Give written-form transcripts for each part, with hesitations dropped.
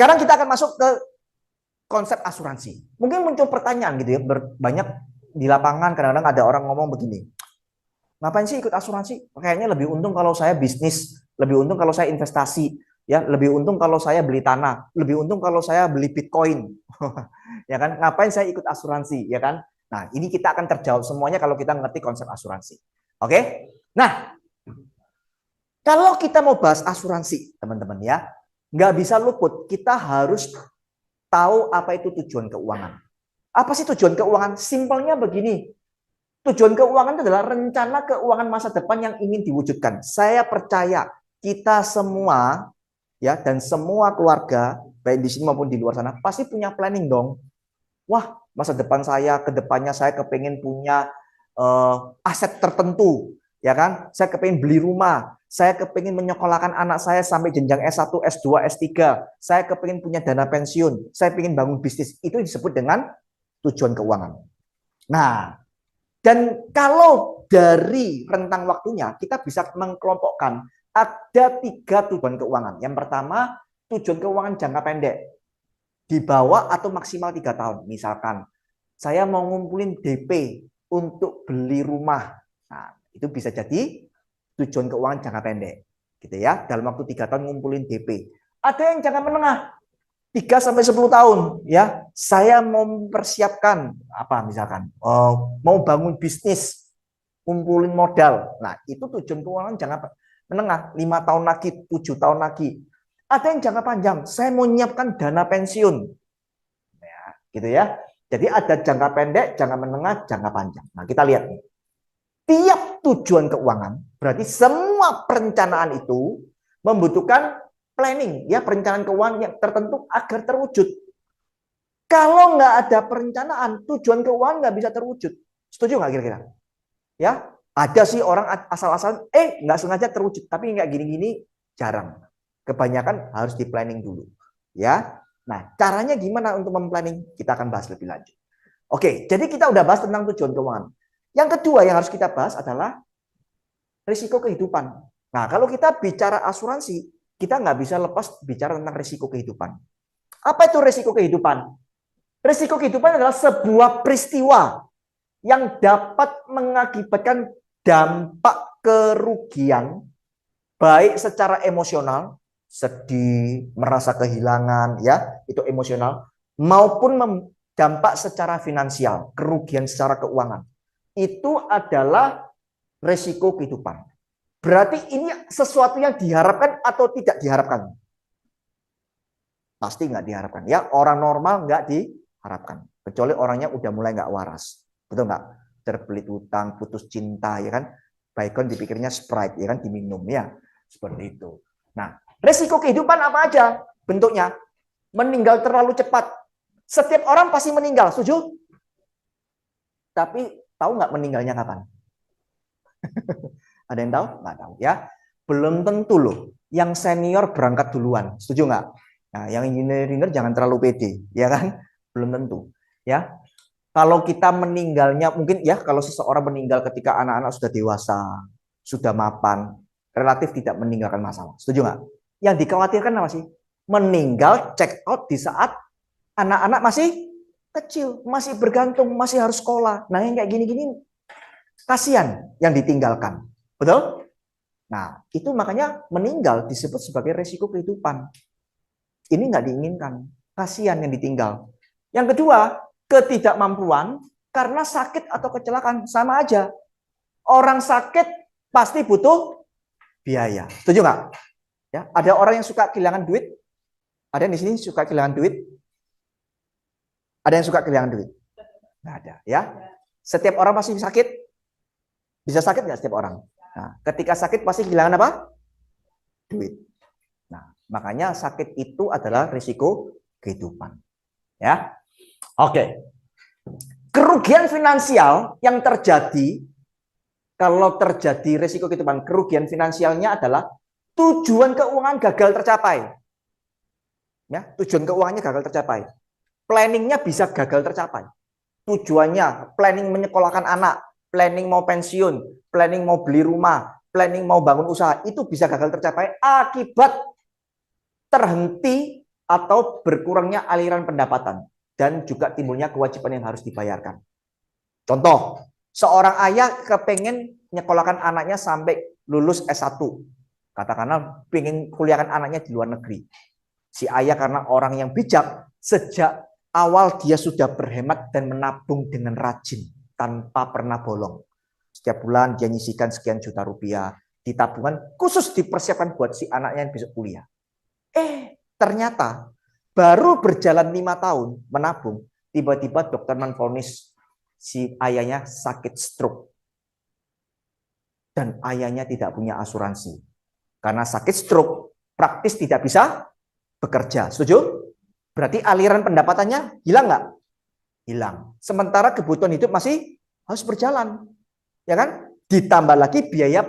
sekarang kita akan masuk ke konsep asuransi. Mungkin muncul pertanyaan gitu ya, banyak di lapangan kadang-kadang ada orang ngomong begini, ngapain sih ikut asuransi? Kayaknya lebih untung kalau saya bisnis, lebih untung kalau saya investasi, ya lebih untung kalau saya beli tanah, lebih untung kalau saya beli Bitcoin. Ya kan? Ngapain saya ikut asuransi, ya kan? Nah, ini kita akan terjawab semuanya kalau kita ngerti konsep asuransi. Oke? Nah, kalau kita mau bahas asuransi, teman-teman ya, nggak bisa luput, kita harus tahu apa itu tujuan keuangan. Apa sih tujuan keuangan? Simpelnya begini, tujuan keuangan itu adalah rencana keuangan masa depan yang ingin diwujudkan. Saya percaya kita semua ya dan semua keluarga baik di sini maupun di luar sana pasti punya planning dong. Wah, masa depan saya, ke depannya saya kepengen punya aset tertentu, ya kan? Saya kepengen beli rumah, saya kepengen menyekolahkan anak saya sampai jenjang S1, S2, S3. Saya kepengen punya dana pensiun, saya pengen bangun bisnis. Itu disebut dengan tujuan keuangan. Nah, dan kalau dari rentang waktunya, kita bisa mengkelompokkan ada 3 tujuan keuangan. Yang pertama, tujuan keuangan jangka pendek. Di bawah atau maksimal 3 tahun. Misalkan, saya mau ngumpulin DP untuk beli rumah. Nah, itu bisa jadi tujuan keuangan jangka pendek. Gitu ya, dalam waktu 3 tahun ngumpulin DP. Ada yang jangka menengah, 3 sampai 10 tahun ya. Saya mau mempersiapkan apa misalkan mau bangun bisnis, kumpulin modal. Nah, itu tujuan keuangan jangka menengah, 5 tahun lagi, 7 tahun lagi. Ada yang jangka panjang, saya mau menyiapkan dana pensiun. Ya, gitu ya. Jadi ada jangka pendek, jangka menengah, jangka panjang. Nah, kita lihat nih. Tiap tujuan keuangan, berarti semua perencanaan itu membutuhkan planning, ya perencanaan keuangan yang tertentu agar terwujud. Kalau nggak ada perencanaan, tujuan keuangan nggak bisa terwujud. Setuju nggak kira-kira? Ya, ada sih orang asal-asalan, nggak sengaja terwujud, tapi nggak gini-gini jarang. Kebanyakan harus di planning dulu, ya. Nah, caranya gimana untuk memplanning? Kita akan bahas lebih lanjut. Oke, jadi kita udah bahas tentang tujuan keuangan. Yang kedua yang harus kita bahas adalah risiko kehidupan. Nah, kalau kita bicara asuransi, kita nggak bisa lepas bicara tentang risiko kehidupan. Apa itu risiko kehidupan? Risiko kehidupan adalah sebuah peristiwa yang dapat mengakibatkan dampak kerugian, baik secara emosional, sedih, merasa kehilangan, ya itu emosional, maupun dampak secara finansial, kerugian secara keuangan. Itu adalah risiko kehidupan. Berarti ini sesuatu yang diharapkan atau tidak diharapkan? Pasti nggak diharapkan. Ya, orang normal nggak diharapkan. Kecuali orangnya udah mulai nggak waras. Betul nggak? Terbelit hutang, putus cinta, ya kan? Baikon dipikirnya Sprite, ya kan? Diminum, ya. Seperti itu. Nah, risiko kehidupan apa aja bentuknya? Meninggal terlalu cepat. Setiap orang pasti meninggal, setuju? Tapi tahu nggak meninggalnya kapan? Ada yang tahu? Nggak tahu ya. Belum tentu loh. Yang senior berangkat duluan. Setuju nggak? Nah, yang engineer jangan terlalu pede, ya kan? Belum tentu. Ya. Kalau kita meninggalnya, mungkin ya kalau seseorang meninggal ketika anak-anak sudah dewasa, sudah mapan, relatif tidak meninggalkan masalah. Setuju nggak? Yang dikhawatirkan apa sih? Meninggal check out di saat anak-anak masih kecil, masih bergantung, masih harus sekolah. Nah, yang kayak gini-gini kasihan yang ditinggalkan. Betul? Nah, itu makanya meninggal disebut sebagai resiko kehidupan. Ini nggak diinginkan. Kasihan yang ditinggal. Yang kedua, ketidakmampuan karena sakit atau kecelakaan. Sama aja. Orang sakit pasti butuh biaya. Setuju nggak? Ya, ada orang yang suka kehilangan duit? Ada yang di sini suka kehilangan duit? Ada yang suka kehilangan duit? Nggak ada. Ya. Setiap orang pasti sakit? Bisa sakit nggak setiap orang? Nah, ketika sakit pasti kehilangan apa? Duit. Nah, makanya sakit itu adalah risiko kehidupan. Ya. Oke. Kerugian finansial yang terjadi kalau terjadi risiko kehidupan, kerugian finansialnya adalah tujuan keuangan gagal tercapai. Ya, tujuan keuangannya gagal tercapai. Planningnya bisa gagal tercapai. Tujuannya planning menyekolahkan anak, planning mau pensiun, planning mau beli rumah, planning mau bangun usaha, itu bisa gagal tercapai akibat terhenti atau berkurangnya aliran pendapatan dan juga timbulnya kewajiban yang harus dibayarkan. Contoh, seorang ayah kepengen nyekolahkan anaknya sampai lulus S1. Katakanlah pengen kuliahkan anaknya di luar negeri. Si ayah karena orang yang bijak, sejak awal dia sudah berhemat dan menabung dengan rajin tanpa pernah bolong. Setiap bulan dia nyisikan sekian juta rupiah di tabungan khusus dipersiapkan buat si anaknya yang besok kuliah. Ternyata baru berjalan 5 tahun menabung, tiba-tiba dokter menvonis si ayahnya sakit stroke. Dan ayahnya tidak punya asuransi. Karena sakit stroke, praktis tidak bisa bekerja. Setuju? Berarti aliran pendapatannya hilang nggak? Hilang. Sementara kebutuhan hidup masih harus berjalan. Ya kan? Ditambah lagi biaya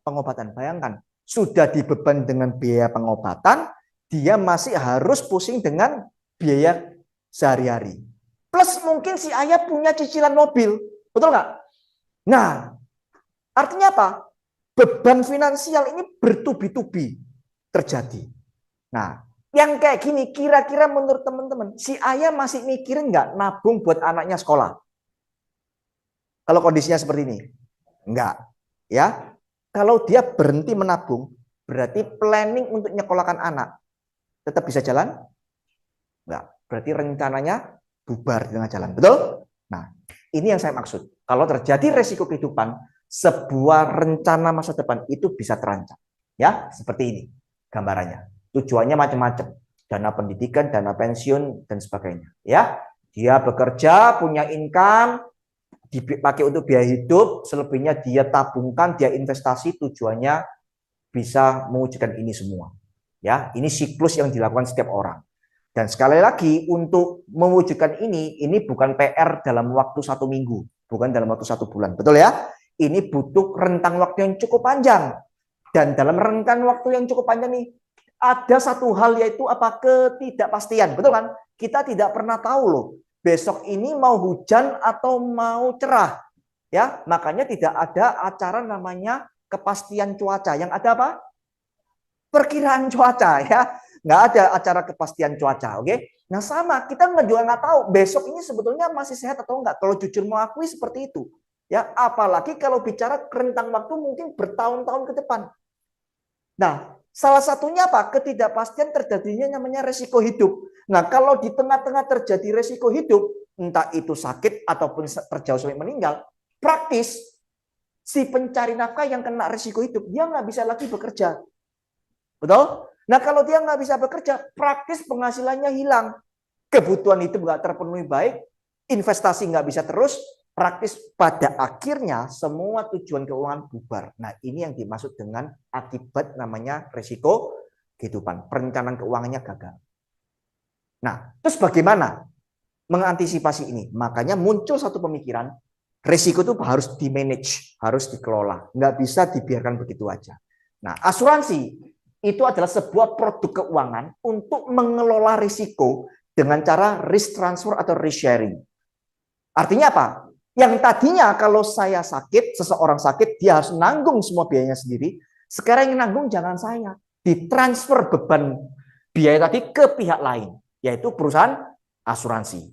pengobatan. Bayangkan, sudah dibeban dengan biaya pengobatan, dia masih harus pusing dengan biaya sehari-hari. Plus mungkin si ayah punya cicilan mobil. Betul nggak? Nah, artinya apa? Beban finansial ini bertubi-tubi terjadi. Nah, yang kayak gini, kira-kira menurut teman-teman, si ayah masih mikirin nggak nabung buat anaknya sekolah? Kalau kondisinya seperti ini? Enggak. Ya, kalau dia berhenti menabung, berarti planning untuk nyekolahkan anak tetap bisa jalan? Enggak. Berarti rencananya bubar di tengah jalan. Betul? Nah, ini yang saya maksud. Kalau terjadi resiko kehidupan, sebuah rencana masa depan itu bisa terancam. Ya, seperti ini gambarannya. Tujuannya macam-macam. Dana pendidikan, dana pensiun, dan sebagainya. Ya, dia bekerja, punya income, dipakai untuk biaya hidup, selebihnya dia tabungkan, dia investasi, tujuannya bisa mewujudkan ini semua. Ya, ini siklus yang dilakukan setiap orang. Dan sekali lagi, untuk mewujudkan ini bukan PR dalam waktu 1 minggu, bukan dalam waktu 1 bulan, betul ya? Ini butuh rentang waktu yang cukup panjang. Dan dalam rentang waktu yang cukup panjang nih, ada satu hal yaitu apa? Ketidakpastian, betul kan? Kita tidak pernah tahu loh, besok ini mau hujan atau mau cerah. Ya, makanya tidak ada acara namanya kepastian cuaca. Yang ada apa? Perkiraan cuaca ya. Nggak ada acara kepastian cuaca, oke? Nah sama, kita juga nggak tahu besok ini sebetulnya masih sehat atau enggak. Kalau jujur mengakui seperti itu. Ya, apalagi kalau bicara rentang waktu mungkin bertahun-tahun ke depan. Nah, salah satunya apa? Ketidakpastian terjadinya namanya resiko hidup. Nah, kalau di tengah-tengah terjadi resiko hidup, entah itu sakit ataupun terjauh sampai meninggal, praktis si pencari nafkah yang kena resiko hidup, dia nggak bisa lagi bekerja. Betul? Nah, kalau dia nggak bisa bekerja, praktis penghasilannya hilang. Kebutuhan hidup nggak terpenuhi baik, investasi nggak bisa terus, praktis pada akhirnya semua tujuan keuangan bubar. Nah, ini yang dimaksud dengan akibat namanya resiko kehidupan. Perencanaan keuangannya gagal. Nah, terus bagaimana mengantisipasi ini? Makanya muncul satu pemikiran, resiko itu harus di-manage, harus dikelola. Nggak bisa dibiarkan begitu aja. Nah, asuransi itu adalah sebuah produk keuangan untuk mengelola risiko dengan cara risk transfer atau risk sharing. Artinya apa? Yang tadinya kalau saya sakit, seseorang sakit, dia harus nanggung semua biayanya sendiri. Sekarang yang nanggung jangan saya. Ditransfer beban biaya tadi ke pihak lain, yaitu perusahaan asuransi.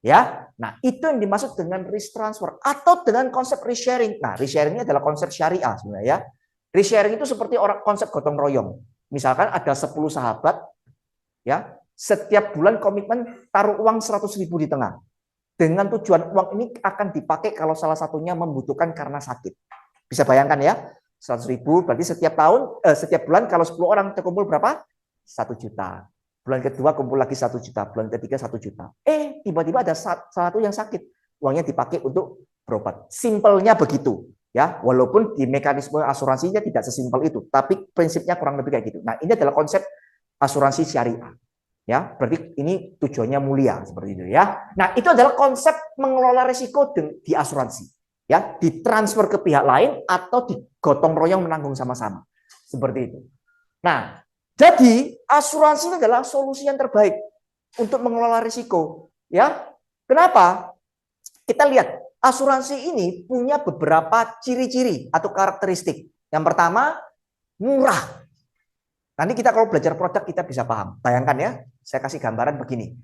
Ya, nah itu yang dimaksud dengan risk transfer atau dengan konsep risk sharing. Nah, risk sharing ini adalah konsep syariah sebenarnya ya. Risk sharing itu seperti konsep gotong royong. Misalkan ada 10 sahabat, ya, setiap bulan komitmen taruh uang 100.000 di tengah. Dengan tujuan uang ini akan dipakai kalau salah satunya membutuhkan karena sakit. Bisa bayangkan ya, 100.000 berarti setiap tahun, setiap bulan kalau 10 orang terkumpul berapa? 1 juta. Bulan kedua kumpul lagi 1 juta, bulan ketiga 1 juta. Tiba-tiba ada satu yang sakit, uangnya dipakai untuk berobat. Simpelnya begitu. Ya, walaupun di mekanisme asuransinya tidak sesimpel itu, tapi prinsipnya kurang lebih kayak gitu. Nah, ini adalah konsep asuransi syariah. Ya, berarti ini tujuannya mulia seperti itu ya. Nah, itu adalah konsep mengelola risiko di asuransi. Ya, ditransfer ke pihak lain atau digotong royong menanggung sama-sama. Seperti itu. Nah, jadi asuransi ini adalah solusi yang terbaik untuk mengelola risiko. Ya, kenapa? Kita lihat asuransi ini punya beberapa ciri-ciri atau karakteristik. Yang pertama, murah. Nanti kita kalau belajar produk kita bisa paham. Bayangkan ya, saya kasih gambaran begini.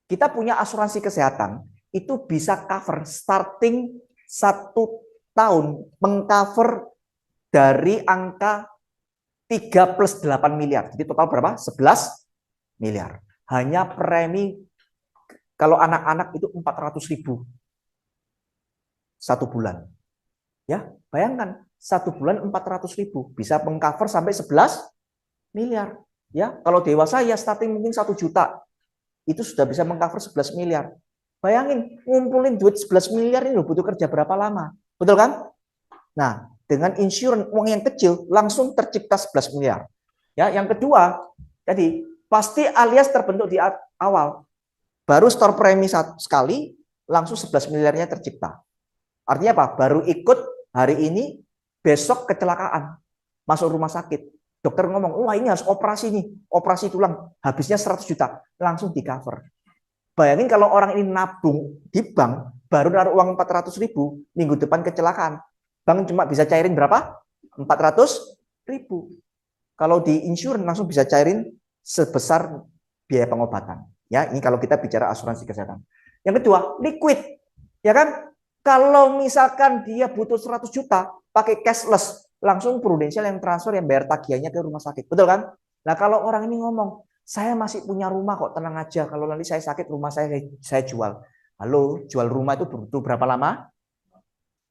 Kita punya asuransi kesehatan, itu bisa cover starting 1 tahun, mengcover dari angka 3 plus 8 miliar. Jadi total berapa? 11 miliar. Hanya premi kalau anak-anak itu 400.000 satu bulan. Ya, bayangkan 1 bulan 400.000 bisa mengcover sampai 11 miliar. Ya, kalau dewasa ya starting mungkin 1 juta. Itu sudah bisa mengcover 11 miliar. Bayangin, ngumpulin duit 11 miliar ini butuh kerja berapa lama. Betul kan? Nah, dengan insurance uang yang kecil langsung tercipta 11 miliar. Ya, yang kedua, jadi pasti alias terbentuk di awal. Baru store premi sekali langsung 11 miliarnya tercipta. Artinya apa? Baru ikut hari ini, besok kecelakaan. Masuk rumah sakit. Dokter ngomong, wah ini harus operasi nih, operasi tulang, habisnya 100 juta, langsung di cover. Bayangin kalau orang ini nabung di bank, baru naruh uang 400.000, minggu depan kecelakaan. Bank cuma bisa cairin berapa? 400.000. Kalau di insurance langsung bisa cairin sebesar biaya pengobatan. Ya, ini kalau kita bicara asuransi kesehatan. Yang kedua, liquid. Ya kan? Kalau misalkan dia butuh 100 juta, pakai cashless, langsung Prudential yang transfer yang bayar tagihannya ke rumah sakit. Betul kan? Nah, kalau orang ini ngomong, saya masih punya rumah kok, tenang aja. Kalau nanti saya sakit, rumah saya jual. Halo, jual rumah itu butuh berapa lama?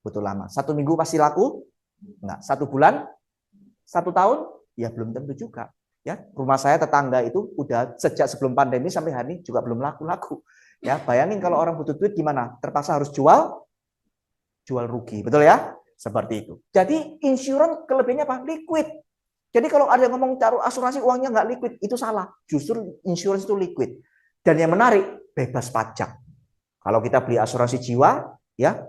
Butuh lama. 1 minggu pasti laku? Enggak. 1 bulan? 1 tahun? Ya belum tentu juga. Ya, rumah saya tetangga itu udah sejak sebelum pandemi sampai hari ini juga belum laku-laku. Ya, bayangin kalau orang butuh duit gimana? Terpaksa harus jual rugi. Betul ya? Seperti itu. Jadi insurance kelebihannya apa? Liquid. Jadi kalau ada yang ngomong taruh asuransi uangnya nggak liquid, itu salah. Justru insurance itu liquid. Dan yang menarik, bebas pajak. Kalau kita beli asuransi jiwa, ya,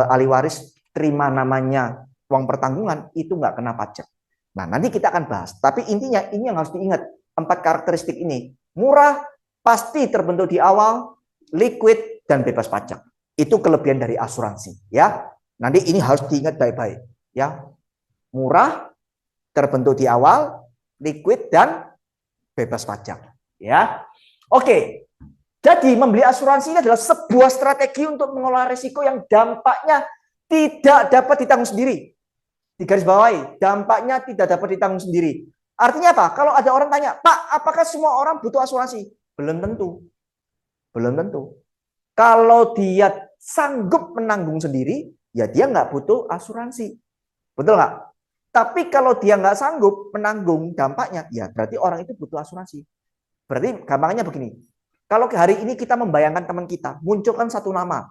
ahli waris terima namanya uang pertanggungan, itu nggak kena pajak. Nah, nanti kita akan bahas. Tapi intinya ini yang harus diingat. 4 karakteristik ini. Murah, pasti terbentuk di awal, liquid, dan bebas pajak. Itu kelebihan dari asuransi. Ya, nanti ini harus diingat baik-baik. Ya, murah, terbentuk di awal, liquid, dan bebas pajak. Ya, oke. Jadi membeli asuransi ini adalah sebuah strategi untuk mengelola risiko yang dampaknya tidak dapat ditanggung sendiri. Di garis bawahi, dampaknya tidak dapat ditanggung sendiri. Artinya apa? Kalau ada orang tanya, Pak, apakah semua orang butuh asuransi? Belum tentu. Belum tentu. Kalau dia sanggup menanggung sendiri, ya dia nggak butuh asuransi. Betul nggak? Tapi kalau dia nggak sanggup menanggung dampaknya, ya berarti orang itu butuh asuransi. Berarti gampangnya begini. Kalau hari ini kita membayangkan teman kita, munculkan satu nama.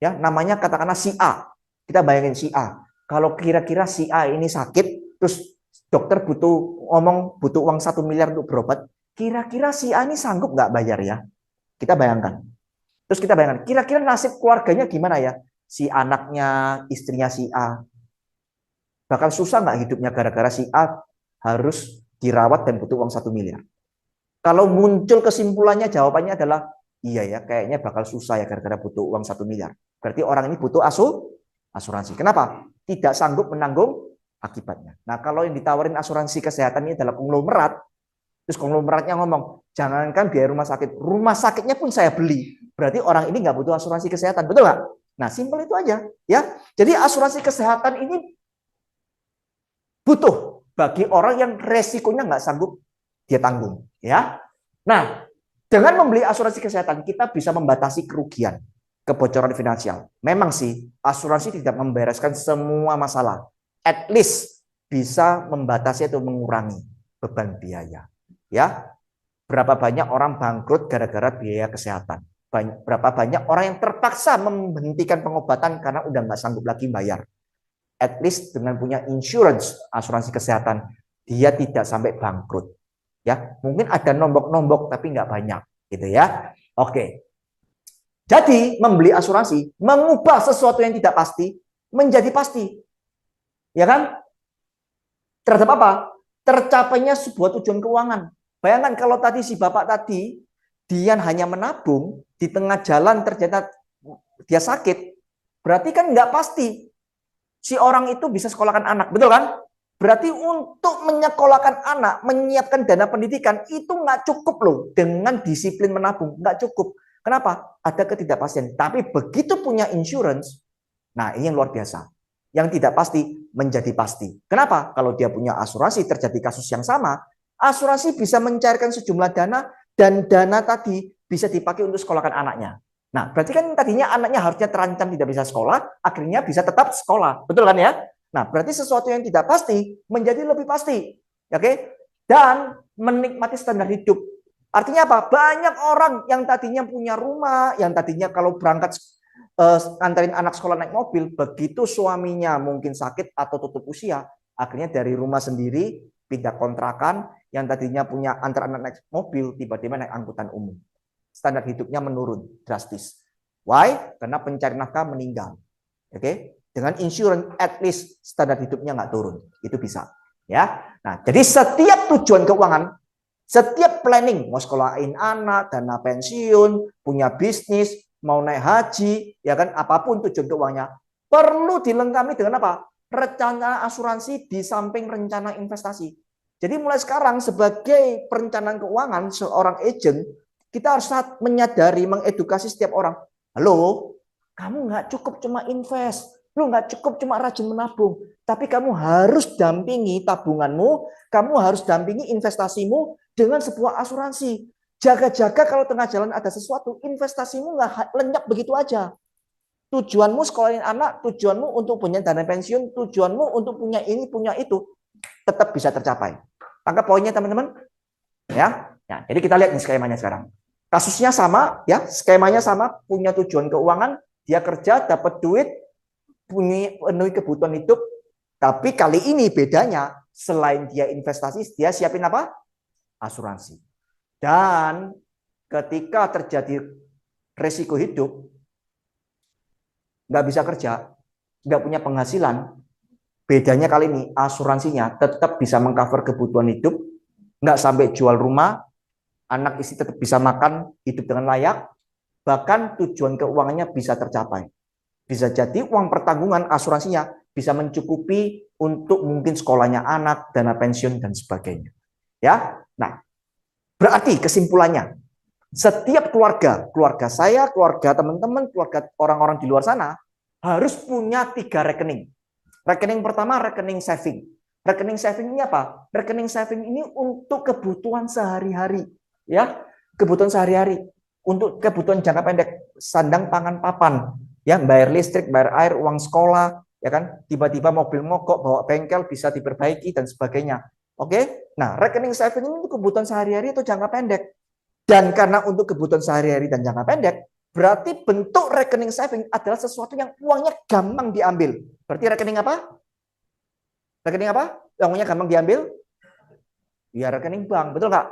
Ya, namanya katakanlah si A. Kita bayangin si A. Kalau kira-kira si A ini sakit, terus dokter butuh uang 1 miliar untuk berobat, kira-kira si A ini sanggup nggak bayar ya? Kita bayangkan. Terus kita bayangkan, kira-kira nasib keluarganya gimana ya? Si anaknya, istrinya si A. Bakal susah nggak hidupnya gara-gara si A harus dirawat dan butuh uang 1 miliar? Kalau muncul kesimpulannya, jawabannya adalah, iya ya, kayaknya bakal susah ya gara-gara butuh uang 1 miliar. Berarti orang ini butuh asuransi. Kenapa? Tidak sanggup menanggung akibatnya. Nah, kalau yang ditawarin asuransi kesehatan ini adalah konglomerat, terus konglomeratnya ngomong, jangankan biaya rumah sakitnya pun saya beli. Berarti orang ini nggak butuh asuransi kesehatan, betul nggak? Nah, simpel itu aja, ya. Jadi asuransi kesehatan ini butuh bagi orang yang resikonya nggak sanggup dia tanggung, ya. Nah, dengan membeli asuransi kesehatan kita bisa membatasi kerugian, kebocoran finansial. Memang sih asuransi tidak membereskan semua masalah. At least bisa membatasi atau mengurangi beban biaya. Ya, berapa banyak orang bangkrut gara-gara biaya kesehatan? Berapa banyak orang yang terpaksa menghentikan pengobatan karena udah nggak sanggup lagi bayar? At least dengan punya insurance asuransi kesehatan, dia tidak sampai bangkrut. Ya, mungkin ada nombok-nombok tapi nggak banyak, gitu ya. Oke. Jadi membeli asuransi mengubah sesuatu yang tidak pasti menjadi pasti, ya kan? Terhadap apa? Tercapainya sebuah tujuan keuangan. Bayangkan kalau tadi si bapak tadi dia hanya menabung di tengah jalan ternyata dia sakit, berarti kan nggak pasti si orang itu bisa sekolahkan anak, betul kan? Berarti untuk menyekolahkan anak, menyiapkan dana pendidikan, itu nggak cukup loh dengan disiplin menabung. Nggak cukup. Kenapa? Ada ketidakpastian. Tapi begitu punya insurance, nah ini yang luar biasa. Yang tidak pasti menjadi pasti. Kenapa? Kalau dia punya asuransi terjadi kasus yang sama, asuransi bisa mencairkan sejumlah dana dan dana tadi bisa dipakai untuk sekolahkan anaknya. Nah, berarti kan tadinya anaknya harusnya terancam tidak bisa sekolah, akhirnya bisa tetap sekolah. Betul kan ya? Nah, berarti sesuatu yang tidak pasti menjadi lebih pasti. Oke? Dan menikmati standar hidup. Artinya apa? Banyak orang yang tadinya punya rumah, yang tadinya kalau berangkat antarin anak sekolah naik mobil, begitu suaminya mungkin sakit atau tutup usia, akhirnya dari rumah sendiri pindah kontrakan, yang tadinya punya antar anak naik mobil, tiba-tiba naik angkutan umum. Standar hidupnya menurun drastis. Why? Karena pencari nafkah meninggal. Oke? Dengan insurance, at least standar hidupnya nggak turun. Itu bisa. Ya. Nah, jadi setiap tujuan keuangan, setiap planning, mau sekolahin anak, dana pensiun, punya bisnis, mau naik haji, ya kan, apapun tujuan keuangannya, perlu dilengkapi dengan apa? Rencana asuransi di samping rencana investasi. Jadi mulai sekarang sebagai perencanaan keuangan seorang agent, kita harus menyadari, mengedukasi setiap orang. Halo, kamu nggak cukup cuma invest, lu nggak cukup cuma rajin menabung, tapi kamu harus dampingi tabunganmu, kamu harus dampingi investasimu dengan sebuah asuransi. Jaga-jaga kalau tengah jalan ada sesuatu, investasimu nggak lenyap begitu aja. Tujuanmu sekolahin anak, tujuanmu untuk punya dana pensiun, tujuanmu untuk punya ini, punya itu, tetap bisa tercapai. Tangkap poinnya teman-teman? Ya. Ya, jadi kita lihat nih skemanya sekarang. Kasusnya sama, ya, skemanya sama, punya tujuan keuangan, dia kerja, dapat duit, punya penuhi kebutuhan hidup, tapi kali ini bedanya, selain dia investasi, dia siapin apa? Asuransi. Dan ketika terjadi resiko hidup, nggak bisa kerja, nggak punya penghasilan, bedanya kali ini asuransinya tetap bisa mengcover kebutuhan hidup, nggak sampai jual rumah, anak istri tetap bisa makan, hidup dengan layak, bahkan tujuan keuangannya bisa tercapai. Bisa jadi uang pertanggungan asuransinya bisa mencukupi untuk mungkin sekolahnya anak, dana pensiun, dan sebagainya. Ya, nah, berarti kesimpulannya, setiap keluarga, keluarga saya, keluarga teman-teman, keluarga orang-orang di luar sana, harus punya 3 rekening. Rekening pertama, rekening saving. Rekening saving ini apa? Rekening saving ini untuk kebutuhan sehari-hari. Ya, kebutuhan sehari-hari. Untuk kebutuhan jangka pendek, sandang, pangan, papan. Ya, bayar listrik, bayar air, uang sekolah, ya kan? Tiba-tiba mobil mogok, bawa bengkel, bisa diperbaiki, dan sebagainya. Oke? Nah, rekening saving ini untuk kebutuhan sehari-hari atau jangka pendek. Dan karena untuk kebutuhan sehari-hari dan jangka pendek, berarti bentuk rekening saving adalah sesuatu yang uangnya gampang diambil. Berarti rekening apa? Rekening apa? Yang uangnya gampang diambil? Ya, rekening bank, betul nggak?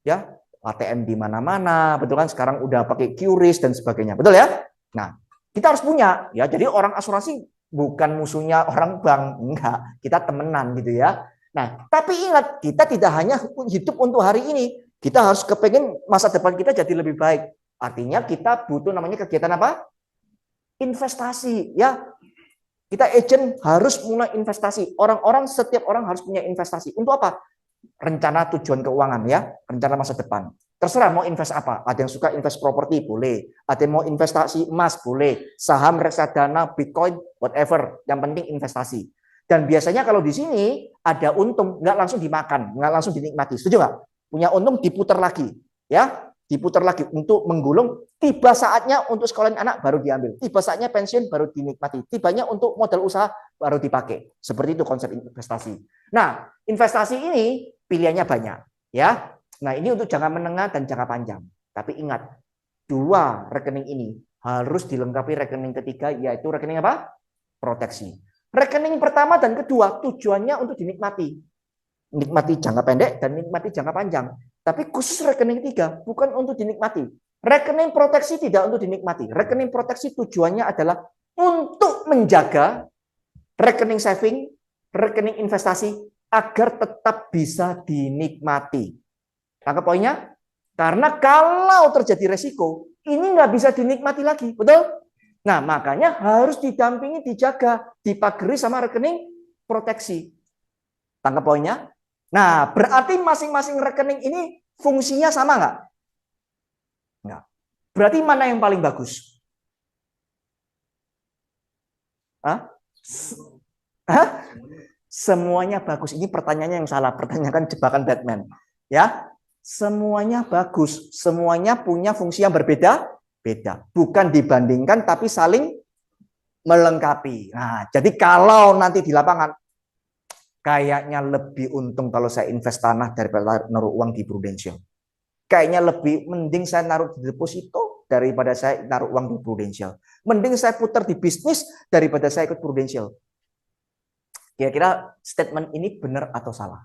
Ya, ATM di mana-mana, betul kan? Sekarang udah pakai QRIS dan sebagainya, betul ya? Nah, kita harus punya, ya. Jadi orang asuransi bukan musuhnya orang bank, enggak. Kita temenan gitu ya. Nah, tapi ingat, kita tidak hanya hidup untuk hari ini, kita harus kepengen masa depan kita jadi lebih baik. Artinya kita butuh namanya kegiatan apa? Investasi, ya. Kita agent harus mulai investasi. Orang-orang, setiap orang harus punya investasi. Untuk apa? Rencana tujuan keuangan, ya. Rencana masa depan. Terserah mau invest apa. Ada yang suka invest properti, boleh. Ada yang mau investasi emas, boleh. Saham, reksadana, Bitcoin, whatever. Yang penting investasi. Dan biasanya kalau di sini ada untung, nggak langsung dimakan, nggak langsung dinikmati. Setuju nggak? Punya untung diputar lagi. Ya, diputar lagi untuk menggulung. Tiba saatnya untuk sekolahin anak baru diambil. Tiba saatnya pensiun baru dinikmati. Tibanya untuk modal usaha baru dipakai. Seperti itu konsep investasi. Nah, investasi ini pilihannya banyak, ya. Nah, ini untuk jangka menengah dan jangka panjang. Tapi ingat, 2 rekening ini harus dilengkapi rekening ketiga, yaitu rekening apa? Proteksi. Rekening pertama dan kedua tujuannya untuk dinikmati. Nikmati jangka pendek dan nikmati jangka panjang. Tapi khusus rekening ketiga bukan untuk dinikmati. Rekening proteksi tidak untuk dinikmati. Rekening proteksi tujuannya adalah untuk menjaga rekening saving, rekening investasi agar tetap bisa dinikmati. Tangkap poinnya? Karena kalau terjadi resiko, ini nggak bisa dinikmati lagi, betul? Nah, makanya harus didampingi, dijaga, dipagari sama rekening proteksi. Tangkap poinnya? Nah, berarti masing-masing rekening ini fungsinya sama nggak? Nggak. Berarti mana yang paling bagus? Hah? Hah? Semuanya bagus. Ini pertanyaannya yang salah. Pertanyaan jebakan Batman. Ya, semuanya bagus. Semuanya punya fungsi yang berbeda-beda. Bukan dibandingkan, tapi saling melengkapi. Nah, jadi kalau nanti di lapangan, kayaknya lebih untung kalau saya invest tanah daripada naruh uang di Prudential. Kayaknya lebih mending saya naruh di deposito daripada saya naruh uang di Prudential. Mending saya putar di bisnis daripada saya ikut Prudential. Kira-kira statement ini benar atau salah?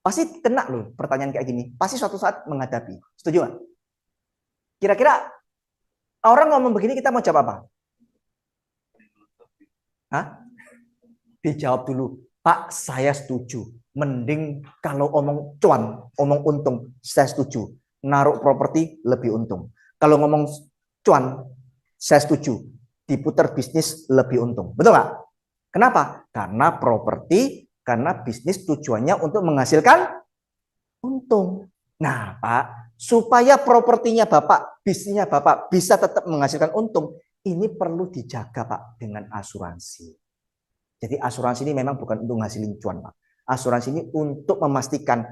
Pasti kena loh pertanyaan kayak gini. Pasti suatu saat menghadapi. Setuju nggak? Kira-kira orang ngomong begini kita mau jawab apa? Hah? Dijawab dulu. Pak, saya setuju. Mending kalau omong cuan, omong untung, saya setuju. Naruh properti lebih untung. Kalau ngomong cuan, saya setuju. Diputar bisnis lebih untung. Betul nggak? Kenapa? Karena properti, karena bisnis tujuannya untuk menghasilkan untung. Nah, Pak, supaya propertinya Bapak, bisnisnya Bapak bisa tetap menghasilkan untung, ini perlu dijaga, Pak, dengan asuransi. Jadi asuransi ini memang bukan untuk ngasilin cuan, Pak. Asuransi ini untuk memastikan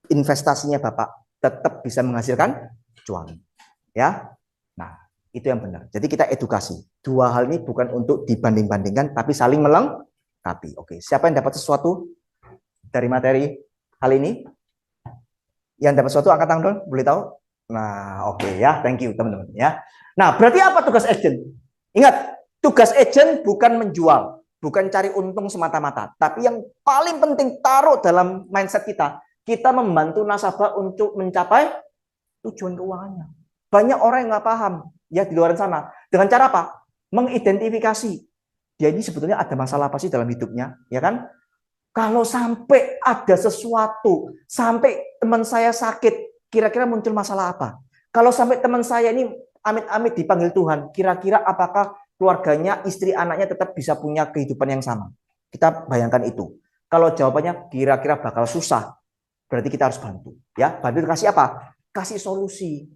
investasinya Bapak tetap bisa menghasilkan cuan. Ya. Nah, itu yang benar. Jadi kita edukasi. Dua hal ini bukan untuk dibanding-bandingkan, tapi saling melengkapi. Oke, siapa yang dapat sesuatu dari materi hal ini? Yang dapat sesuatu angkat tangan dong, boleh tahu? Nah, oke ya, thank you teman-teman ya. Nah, berarti apa tugas agent? Ingat, tugas agent bukan menjual, bukan cari untung semata-mata, tapi yang paling penting taruh dalam mindset kita, kita membantu nasabah untuk mencapai tujuan keuangannya. Banyak orang yang nggak paham ya di luar sana. Dengan cara apa? Mengidentifikasi dia ini sebetulnya ada masalah apa sih dalam hidupnya, ya kan? Kalau sampai ada sesuatu, sampai teman saya sakit, kira-kira muncul masalah apa? Kalau sampai teman saya ini amit-amit dipanggil Tuhan, kira-kira apakah keluarganya, istri, anaknya tetap bisa punya kehidupan yang sama? Kita bayangkan itu. Kalau jawabannya kira-kira bakal susah, berarti kita harus bantu. Ya, bantu kasih apa? Kasih solusi.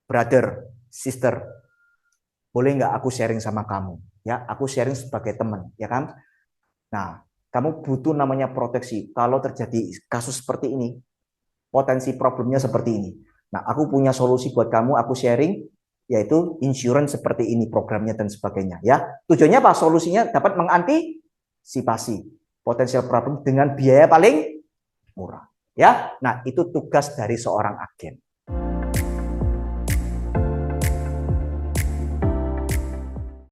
Brother, sister, boleh nggak aku sharing sama kamu? Ya, aku sharing sebagai teman, ya kan? Nah, kamu butuh namanya proteksi. Kalau terjadi kasus seperti ini, potensi problemnya seperti ini. Nah, aku punya solusi buat kamu, aku sharing, yaitu insurance seperti ini programnya dan sebagainya. Ya, tujuannya apa? Solusinya dapat mengantisipasi potensial problem dengan biaya paling murah. Ya, nah itu tugas dari seorang agen.